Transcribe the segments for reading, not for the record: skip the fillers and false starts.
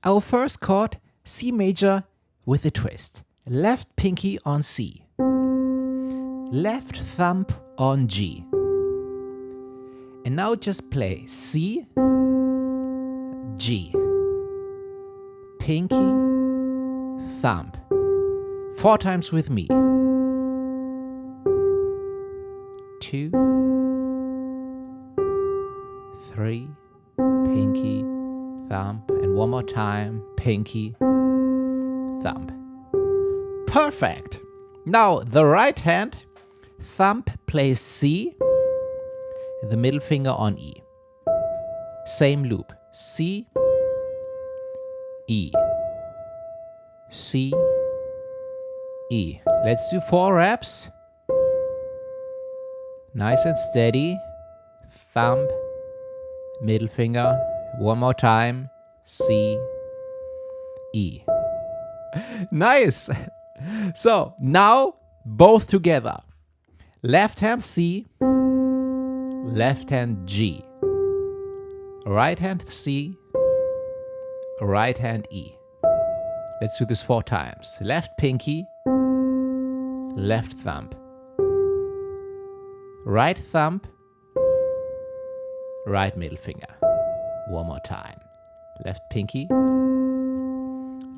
Our first chord, C major with a twist. Left pinky on C. Left thumb on G. And now just play C, G, pinky, thumb. 4 times with me. 2, 3, pinky, thumb, and one more time, pinky, thumb. Perfect! Now the right hand, thumb plays C, the middle finger on E. Same loop, C, E, C, E. Let's do 4 reps. Nice and steady. Thumb, middle finger. One more time. C, E. Nice. So now both together. Left hand C, left hand G. Right hand C, right hand E. Let's do this 4 times. Left pinky, left thumb. Right thumb, right middle finger. One more time. Left pinky,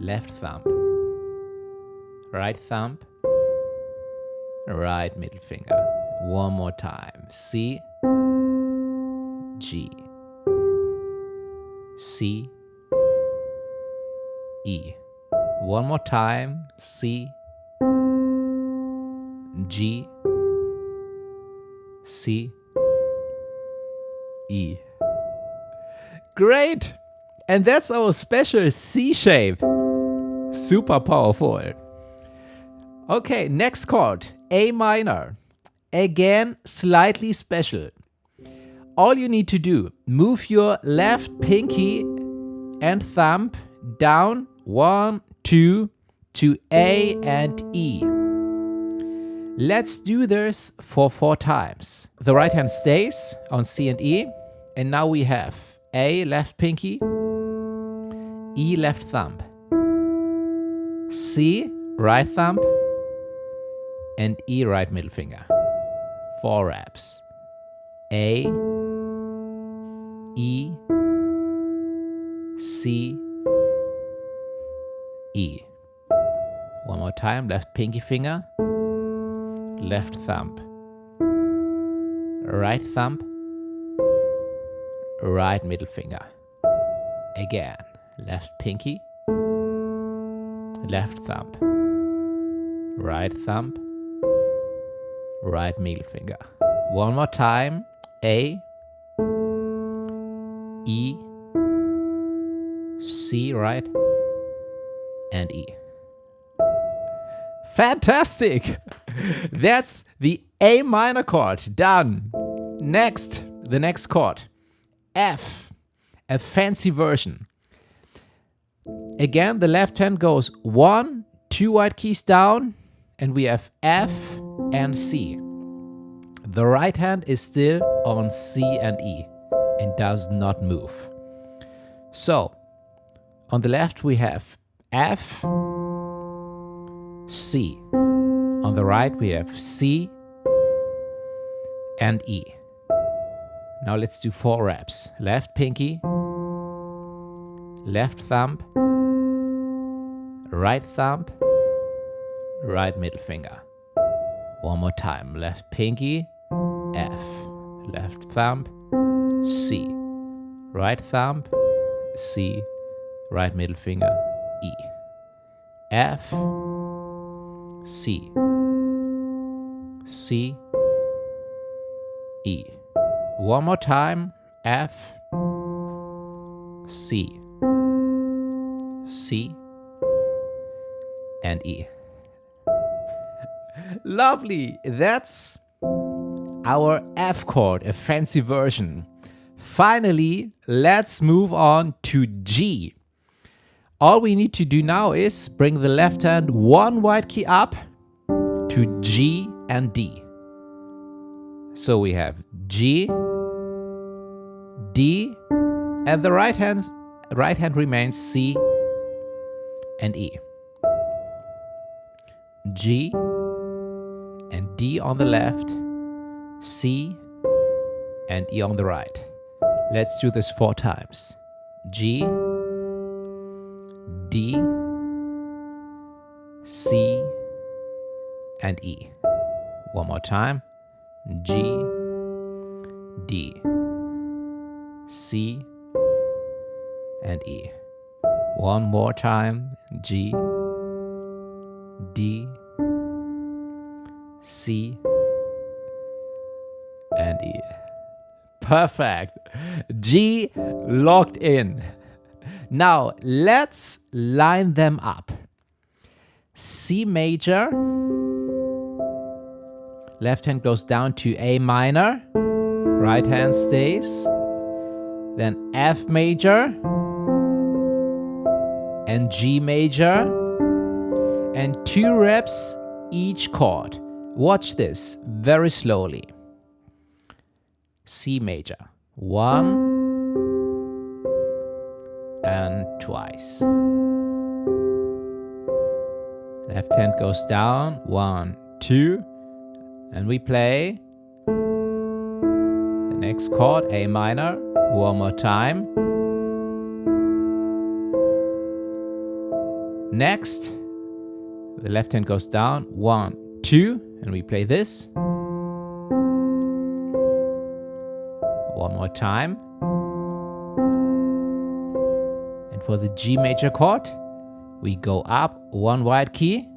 left thumb. Right thumb, right middle finger. One more time. C, G, C, E. One more time. C, G, C, E. Great! And that's our special C shape. Super powerful. Okay, next chord, A minor. Again, slightly special. All you need to do, move your left pinky and thumb down 1, 2 to A and E. Let's do this for 4 times. The right hand stays on C and E. And now we have A left pinky, E left thumb, C right thumb, and E right middle finger. 4 reps. A, E, C, E. One more time. Left pinky finger, left thumb, right thumb, right middle finger. Again, left pinky, left thumb, right thumb, right middle finger. One more time. A, E, C, right, and E. Fantastic! That's the A minor chord. Done. Next, the next chord. F. A fancy version. Again, the left hand goes 1, 2 white keys down, and we have F and C. The right hand is still on C and E and does not move. So, on the left we have F, C. On the right we have C and E. Now let's do 4 reps. Left pinky, left thumb, right thumb, right middle finger. One more time. Left pinky, F. Left thumb, C. Right thumb, C. Right middle finger, E. F, C, C, E. One more time. F, C, C, and E. Lovely! That's our F chord, a fancy version. Finally, let's move on to G. All we need to do now is bring the left hand 1 white key up to G and D. So we have G, D, and the right hand remains C and E. G and D on the left, C and E on the right. Let's do this 4 times. G, D, C, and E. One more time. G, D, C, and E. One more time. G, D, C, and E. Perfect. G locked in. Now let's line them up. C major. Left hand goes down to A minor. Right hand stays. Then F major. And G major. And 2 reps each chord. Watch this very slowly. C major. 1 and twice. Left hand goes down. 1, 2. And we play the next chord, A minor. One more time. Next, the left hand goes down. 1, 2. And we play this. One more time. And for the G major chord, we go up 1 wide key.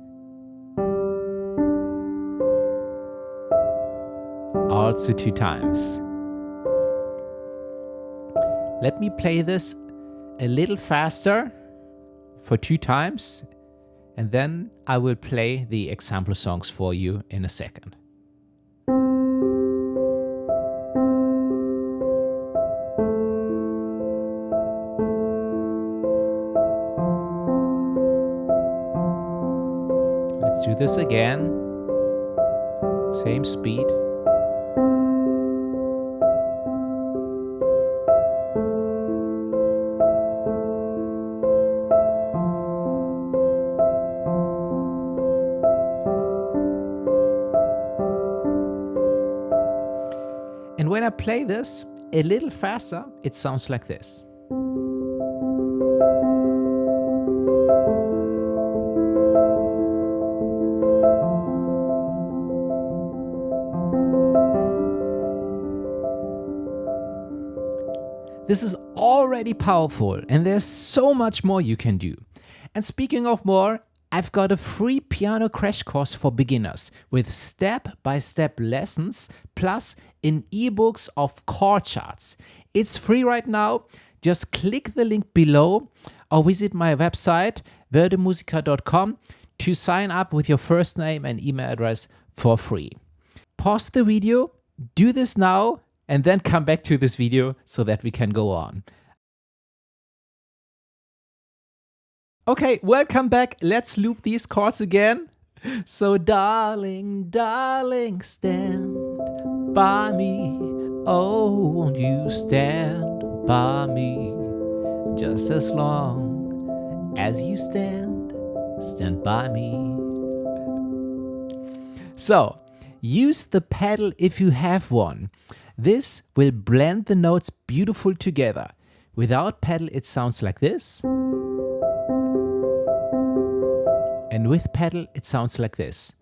Also 2 times. Let me play this a little faster for 2 times, and then I will play the example songs for you in a second. Let's do this again. Same speed. And when I play this a little faster, it sounds like this. This is already powerful, and there's so much more you can do. And speaking of more, I've got a free piano crash course for beginners with step-by-step lessons plus an ebooks of chord charts. It's free right now. Just click the link below or visit my website werdemusiker.com to sign up with your first name and email address for free. Pause the video, do this now, and then come back to this video so that we can go on. Okay, welcome back. Let's loop these chords again. So darling, darling, stand by me. Oh, won't you stand by me? Just as long as you stand by me. So, use the pedal if you have one. This will blend the notes beautiful together. Without pedal, it sounds like this. And with pedal, it sounds like this.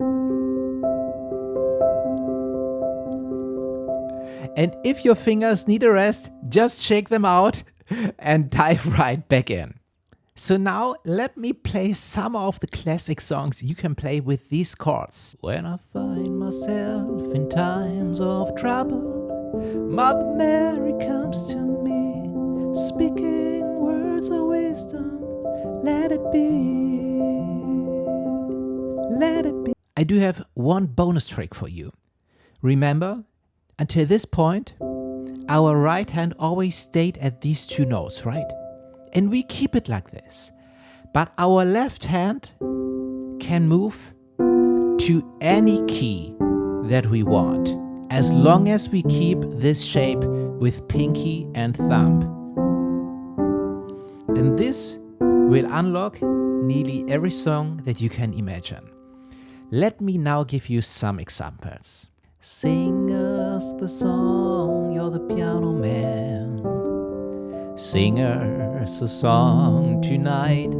And if your fingers need a rest, just shake them out and dive right back in. So now let me play some of the classic songs you can play with these chords. When I find myself in times of trouble, Mother Mary comes to me, speaking words of wisdom. Let it be, let it be. I do have one bonus trick for you. Remember, until this point, our right hand always stayed at these 2 notes, right? And we keep it like this. But our left hand can move to any key that we want, as long as we keep this shape with pinky and thumb. And this will unlock nearly every song that you can imagine. Let me now give you some examples. Sing us the song, you're the piano man. Sing us a song tonight.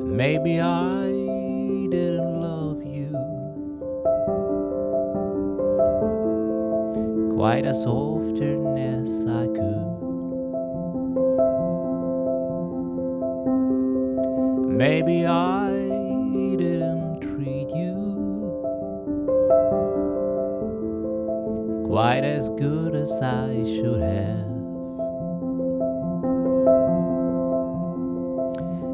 Maybe I didn't love you quite as often as I could. Maybe I didn't treat you quite as good as I should have.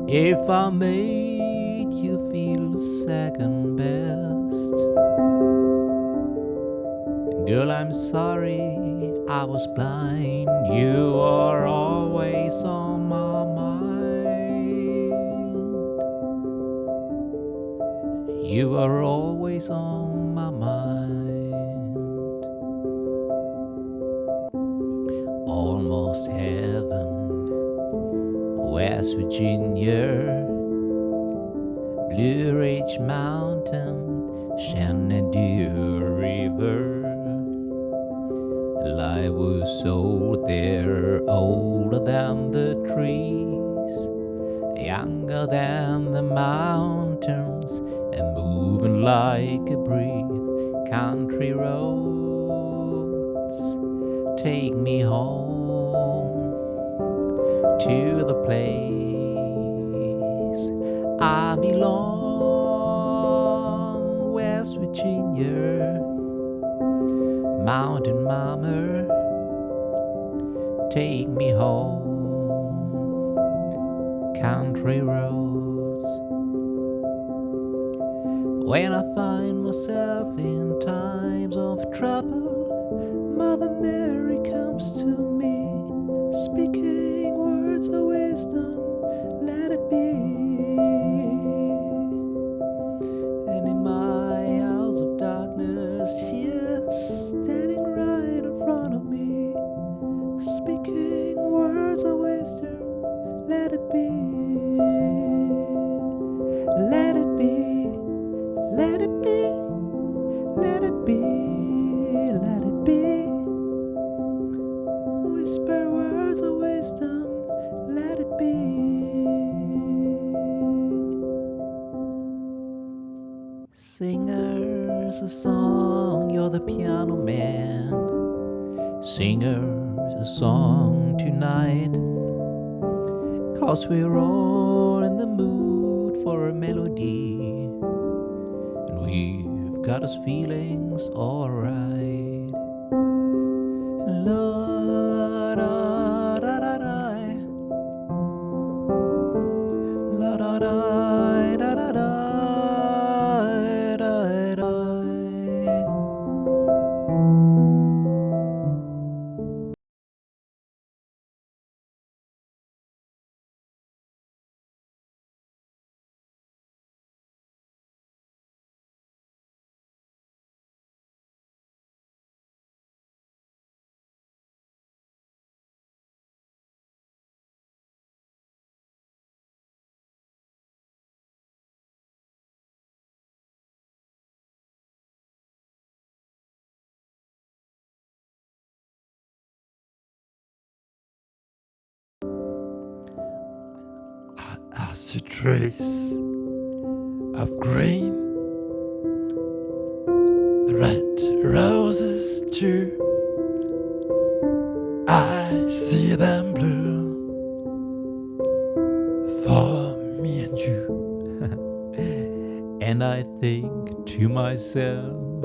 If I made you feel second best, girl, I'm sorry I was blind. You are always on my mind. You are always on my mind. Almost heaven, West Virginia, Blue Ridge Mountain, Shenandoah River. Life was old there, older than the trees, younger than the mountains, and moving like a breeze. Country roads take me home to the place I belong. West Virginia, Mountain Mama, take me home. Country roads. When I find myself in times of trouble, Mother Mary comes to me, speaking words of wisdom, let it be. And in my house of darkness, she is standing right in front of me, speaking words of wisdom, let it be. Let it be, let it be, let it be, let it be. Whisper words of wisdom, let it be. Singers a song, you're the piano man. Singers a song tonight, 'cause we're all in the mood for a melody, and we've got us feelings alright. La da da da da, la da da da da da da da. As a trace of green, red roses too, I see them blue for me and you. And I think to myself,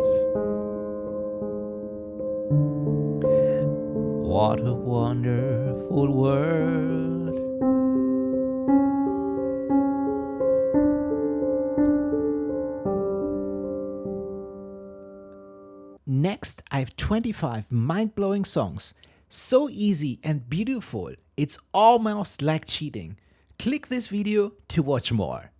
what a wonderful world. Next, I have 25 mind-blowing songs. So easy and beautiful, it's almost like cheating. Click this video to watch more.